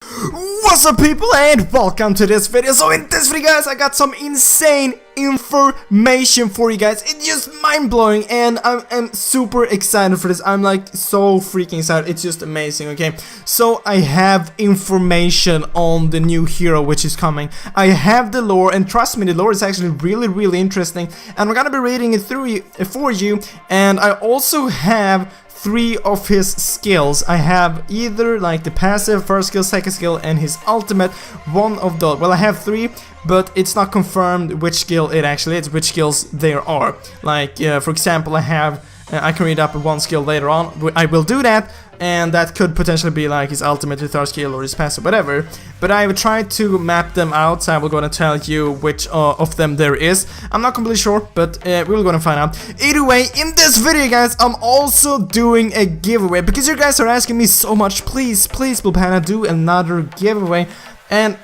What's up, people, and welcome to this video. So in this video, guys, I got some insane information for you guys. It's just mind-blowing, and I'm super excited for this. I'm like so freaking excited. It's just amazing. Okay, so I have information on the new hero which is coming. I have the lore, and trust me, the lore is actually really interesting, and we're gonna be reading it through for you. And I also have 3 of his skills. I have either like the passive, first skill, second skill, and his ultimate. One of those. Well, I have 3, but it's not confirmed which skill it actually is, which skills there are. Like, for example, I can read up one skill later on. I will do that, and that could potentially be like his ultimate, his third skill, or his passive, whatever. But I will try to map them out, so I will gonna tell you which of them there is. I'm not completely sure, but we're gonna find out. Either way, in this video, guys, I'm also doing a giveaway, because you guys are asking me so much. Please, Blue, do another giveaway, and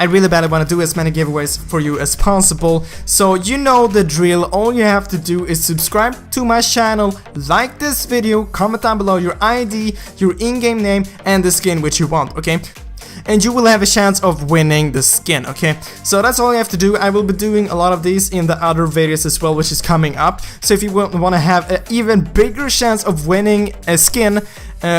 I really badly want to do as many giveaways for you as possible. So you know the drill. All you have to do is subscribe to my channel, like this video, comment down below your ID, your in-game name, and the skin which you want, okay? And you will have a chance of winning the skin, okay? So that's all you have to do. I will be doing a lot of these in the other videos as well, which is coming up. So if you want to have an even bigger chance of winning a skin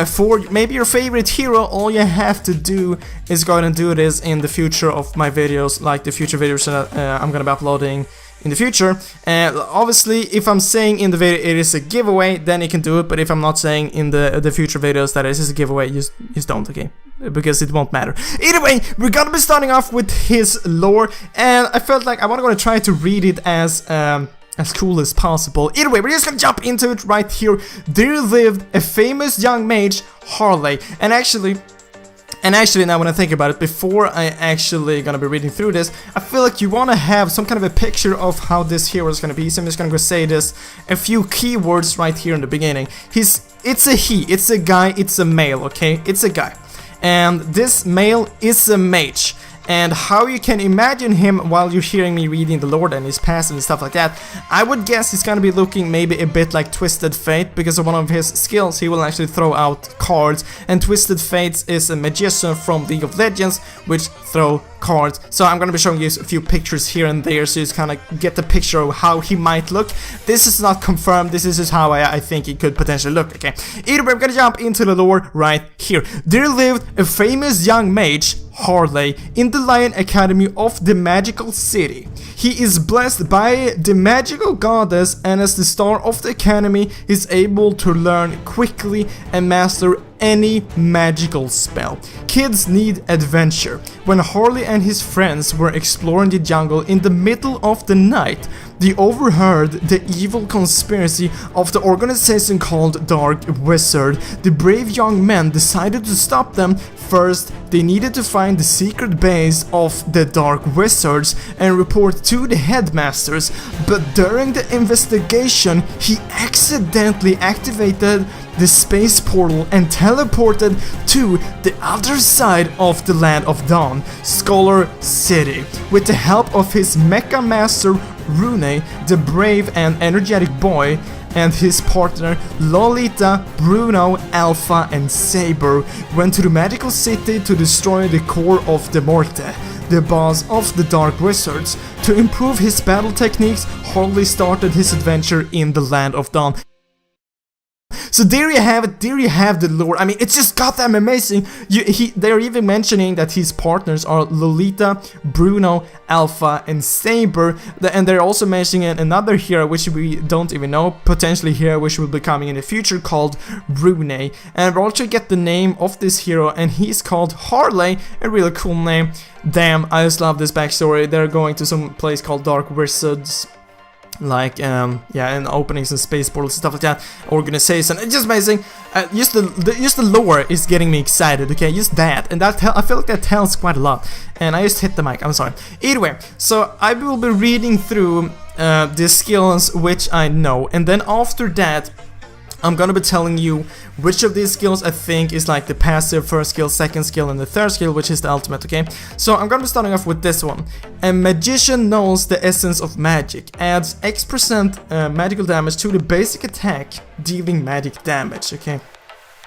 for maybe your favorite hero, all you have to do is go ahead and do this in the future of my videos, like the future videos that I'm gonna be uploading in the future. Obviously, if I'm saying in the video it is a giveaway, then you can do it. But if I'm not saying in the future videos that it is a giveaway, just don't, okay? Because it won't matter. Either way, we're gonna be starting off with his lore, and I felt like I want to try to read it as cool as possible. Either way, we're just gonna jump into it right here. There lived a famous young mage, Harley, and actually, now when I think about it, before I actually gonna be reading through this, I feel like you wanna have some kind of a picture of how this hero is gonna be. So I'm just gonna go say this, a few keywords right here in the beginning. It's a he, it's a guy, it's a male, okay? It's a guy. And this male is a mage. And how you can imagine him while you're hearing me reading the lore and his passive and stuff like that, I would guess he's gonna be looking maybe a bit like Twisted Fate, because of one of his skills he will actually throw out cards, and Twisted Fate is a magician from League of Legends which throw cards. So I'm gonna be showing you a few pictures here and there, so you just kind of get the picture of how he might look. This is not confirmed, this is just how I think he could potentially look, okay? Either way, I'm gonna jump into the lore right here. There lived a famous young mage, Harley, in the Lion Academy of the Magical City. He is blessed by the magical goddess, and as the star of the academy, is able to learn quickly and master any magical spell. Kids need adventure. When Harley and his friends were exploring the jungle in the middle of the night, they overheard the evil conspiracy of the organization called Dark Wizard. The brave young men decided to stop them. First, they needed to find the secret base of the Dark Wizards and report to the headmasters, but during the investigation, he accidentally activated the space portal and teleported to the other side of the Land of Dawn, Scholar City. With the help of his mecha master Rune, the brave and energetic boy, and his partner Lolita, Bruno, Alpha, and Saber went to the magical city to destroy the core of the Morte, the boss of the Dark Wizards. To improve his battle techniques, Harley started his adventure in the Land of Dawn. So there you have it, there you have the lore. I mean, it's just goddamn amazing. They're even mentioning that his partners are Lolita, Bruno, Alpha, and Saber. And they're also mentioning another hero which we don't even know, potentially here, which will be coming in the future, called Rune. And we'll also get the name of this hero, and he's called Harley, a really cool name. Damn, I just love this backstory. They're going to some place called Dark Wizards, like yeah, and opening some space portals and stuff like that, organization. It's just amazing. Just the lore is getting me excited, okay? Just that, and that I feel like that tells quite a lot. And I just hit the mic, I'm sorry. Either way, so I will be reading through the skills which I know, and then after that I'm gonna be telling you which of these skills I think is like the passive first skill, second skill, and the third skill, which is the ultimate, okay? So I'm gonna be starting off with this one. A magician knows the essence of magic, adds X% magical damage to the basic attack, dealing magic damage, okay?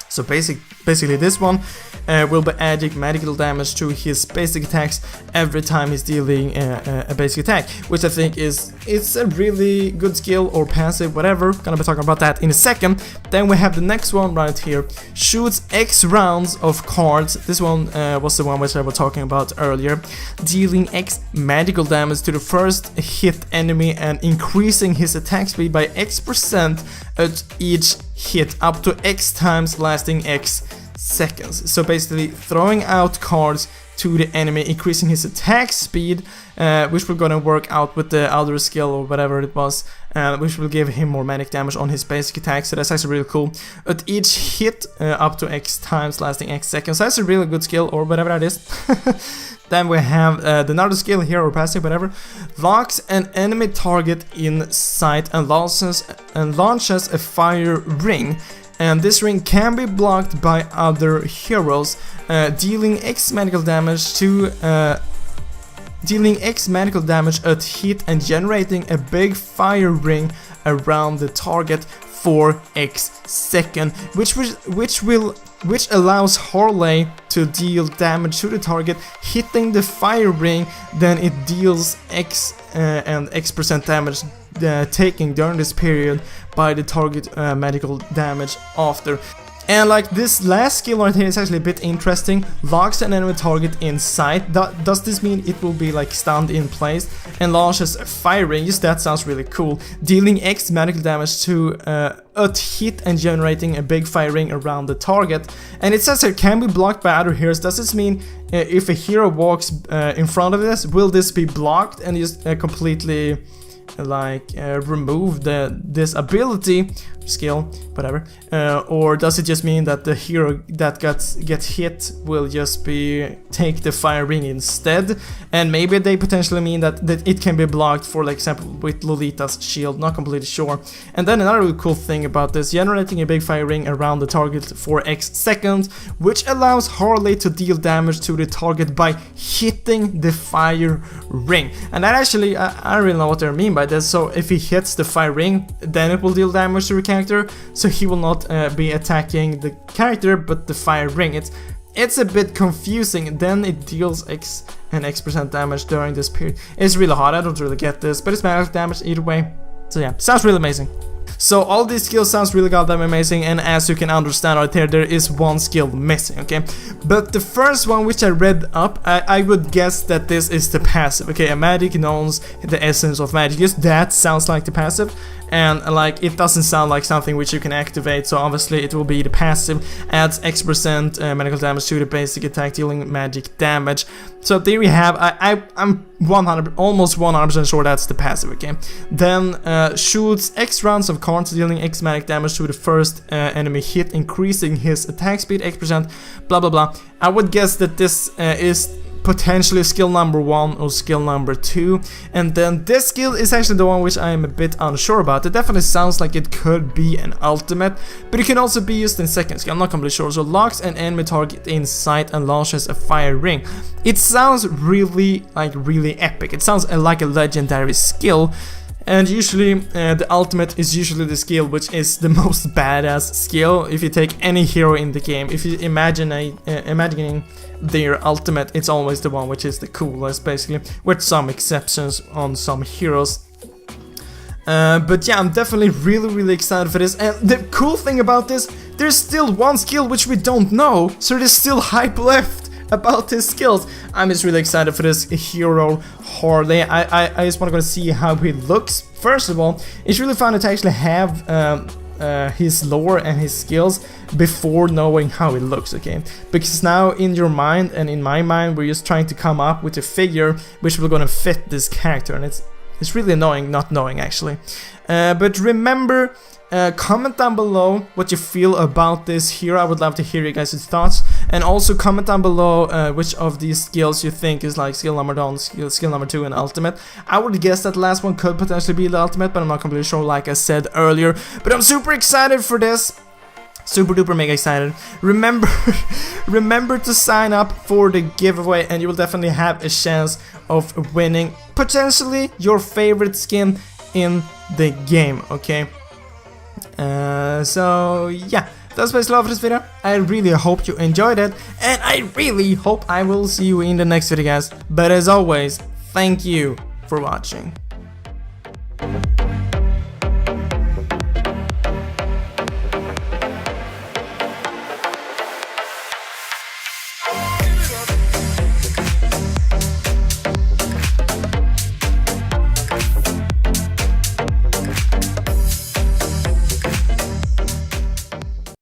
So basic basically this one, will be adding magical damage to his basic attacks every time he's dealing a basic attack, which I think it's a really good skill or passive, whatever. Gonna be talking about that in a second. Then we have the next one right here, shoots X rounds of cards. This one was the one which I was talking about earlier, dealing X magical damage to the first hit enemy and increasing his attack speed by X% at each hit, up to X times, lasting X seconds. So basically throwing out cards to the enemy, increasing his attack speed, which we're gonna work out with the other skill or whatever it was, which will give him more magic damage on his basic attack. So that's actually really cool. At each hit, up to X times, lasting X seconds. So that's a really good skill or whatever that is. Then we have another skill here, or passive, whatever. Locks an enemy target in sight and launches a fire ring. And this ring can be blocked by other heroes, dealing X magical damage at hit and generating a big fire ring around the target for X second, which allows Harley to deal damage to the target, hitting the fire ring. Then it deals X and X% damage taken during this period by the target magical damage after. And like this last skill right here is actually a bit interesting. Locks an enemy target in sight. Does this mean it will be like stunned in place and launches a fire ring? Just that sounds really cool. Dealing X magical damage to a hit and generating a big fire ring around the target. And it says it can be blocked by other heroes. Does this mean if a hero walks in front of this, will this be blocked and just completely remove this ability skill, whatever, or does it just mean that the hero that gets hit will just take the fire ring instead? And maybe they potentially mean that it can be blocked, for example with Lolita's shield, not completely sure. And then another really cool thing about this, generating a big fire ring around the target for X seconds, which allows Harley to deal damage to the target by hitting the fire ring. And that actually, I don't really know what they mean by this. So if he hits the fire ring, then it will deal damage to the character, so he will not be attacking the character but the fire ring. It's a bit confusing. Then it deals X and X% damage during this period. It's really hard, I don't really get this, but it's magic damage either way. So yeah, sounds really amazing. So all these skills sounds really goddamn amazing, and as you can understand right here, there is one skill missing, okay? But the first one which I read up, I would guess that this is the passive, okay? A magic knows the essence of magic. Just that sounds like the passive, and like it doesn't sound like something which you can activate, so obviously it will be the passive. Adds X% medical damage to the basic attack, dealing magic damage. So there we have, I'm almost 100% sure that's the passive, okay? Then shoots X rounds of cards, dealing X magic damage to the first enemy hit, increasing his attack speed X%, blah blah blah. I would guess that this is potentially skill number 1 or skill number 2, and then this skill is actually the one which I am a bit unsure about. It definitely sounds like it could be an ultimate, but it can also be used in second skill, I'm not completely sure. So locks an enemy target in sight and launches a fire ring. It sounds really epic. It sounds like a legendary skill. And usually the ultimate is usually the skill which is the most badass skill. If you take any hero in the game, if you imagining their ultimate, it's always the one which is the coolest, basically, with some exceptions on some heroes. But yeah, I'm definitely really excited for this. And the cool thing about this, there's still one skill which we don't know, so there's still hype left about his skills. I'm just really excited for this hero Harley. I just want to go see how he looks. First of all, it's really fun to actually have his lore and his skills before knowing how it looks, okay? Because now in your mind and in my mind, we're just trying to come up with a figure which will gonna fit this character, and it's really annoying not knowing, actually. But remember, comment down below what you feel about this hero. I would love to hear you guys' thoughts, and also comment down below which of these skills you think is like skill number 1, skill number 2, and ultimate. I would guess that last one could potentially be the ultimate, but I'm not completely sure, like I said earlier. But I'm super excited for this. Super duper mega excited. Remember to sign up for the giveaway, and you will definitely have a chance of winning potentially your favorite skin in the game, okay? So yeah, that's basically all for this video. I really hope you enjoyed it, and I really hope I will see you in the next video, guys. But as always, thank you for watching.